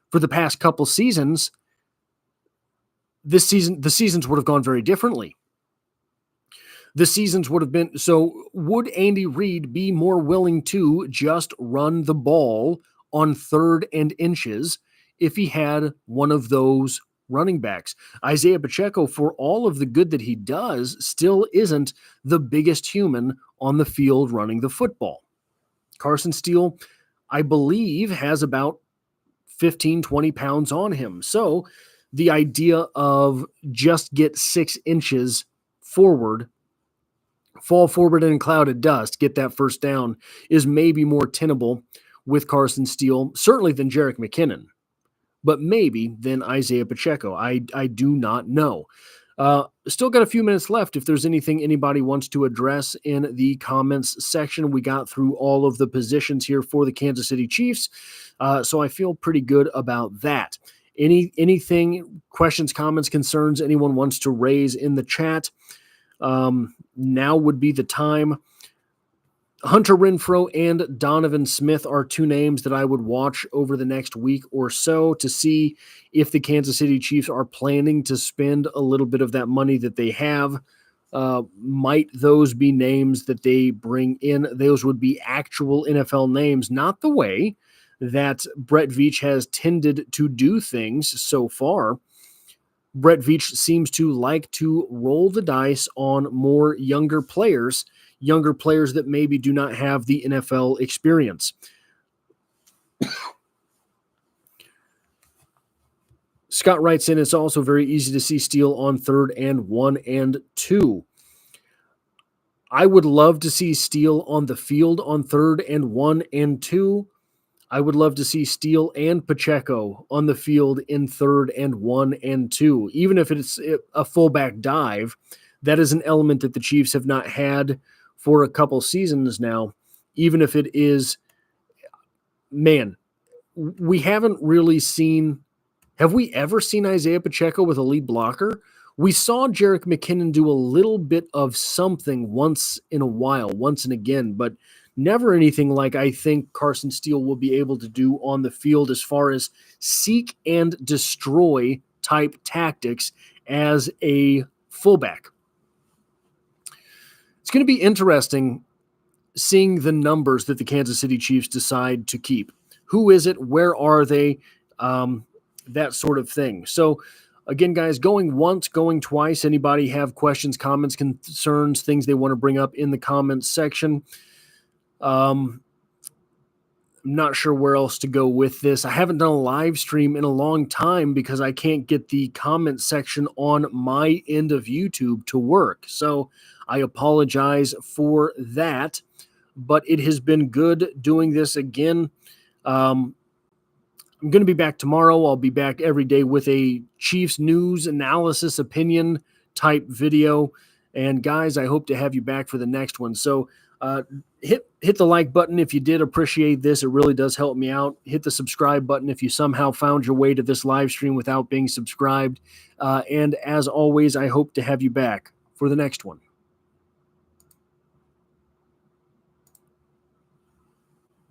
for the past couple seasons, the seasons would have gone very differently. The seasons would have been, so would Andy Reid be more willing to just run the ball on 3rd and inches if he had one of those running backs? Isaiah Pacheco, for all of the good that he does, still isn't the biggest human on the field running the football. Carson Steele, I believe, has about 15, 20 pounds on him. So the idea of just get 6 inches forward, fall forward in clouded dust, get that first down, is maybe more tenable with Carson Steele, certainly than Jerick McKinnon, but maybe than Isaiah Pacheco. I do not know. Still got a few minutes left. If there's anything anybody wants to address in the comments section, we got through all of the positions here for the Kansas City Chiefs. So I feel pretty good about that. Anything, questions, comments, concerns anyone wants to raise in the chat, now would be the time. Hunter Renfrow and Donovan Smith are 2 names that I would watch over the next week or so to see if the Kansas City Chiefs are planning to spend a little bit of that money that they have. Might those be names that they bring in? Those would be actual NFL names, not the way that Brett Veach has tended to do things so far. Brett Veach seems to like to roll the dice on more younger players that maybe do not have the NFL experience. Scott writes in, it's also very easy to see Steele on 3rd and 1 and 2. I would love to see Steele on the field on 3rd and 1 and 2. I would love to see Steele and Pacheco on the field in 3rd and 1 and 2. Even if it's a fullback dive, that is an element that the Chiefs have not had for a couple seasons now. Even if it is, man, we haven't really seen, have we ever seen Isaiah Pacheco with a lead blocker? We saw Jerick McKinnon do a little bit of something once in a while, once and again, but never anything like I think Carson Steele will be able to do on the field as far as seek and destroy type tactics as a fullback. It's going to be interesting seeing the numbers that the Kansas City Chiefs decide to keep. Who is it? Where are they? That sort of thing. So again, guys, going once, going twice. Anybody have questions, comments, concerns, things they want to bring up in the comments section? I'm not sure where else to go with this. I haven't done a live stream in a long time because I can't get the comment section on my end of YouTube to work. So I apologize for that, but it has been good doing this again. I'm going to be back tomorrow. I'll be back every day with a Chiefs news analysis opinion type video. And guys, I hope to have you back for the next one. So hit the like button if you did appreciate this. It really does help me out. Hit the subscribe button if you somehow found your way to this live stream without being subscribed. And as always, I hope to have you back for the next one.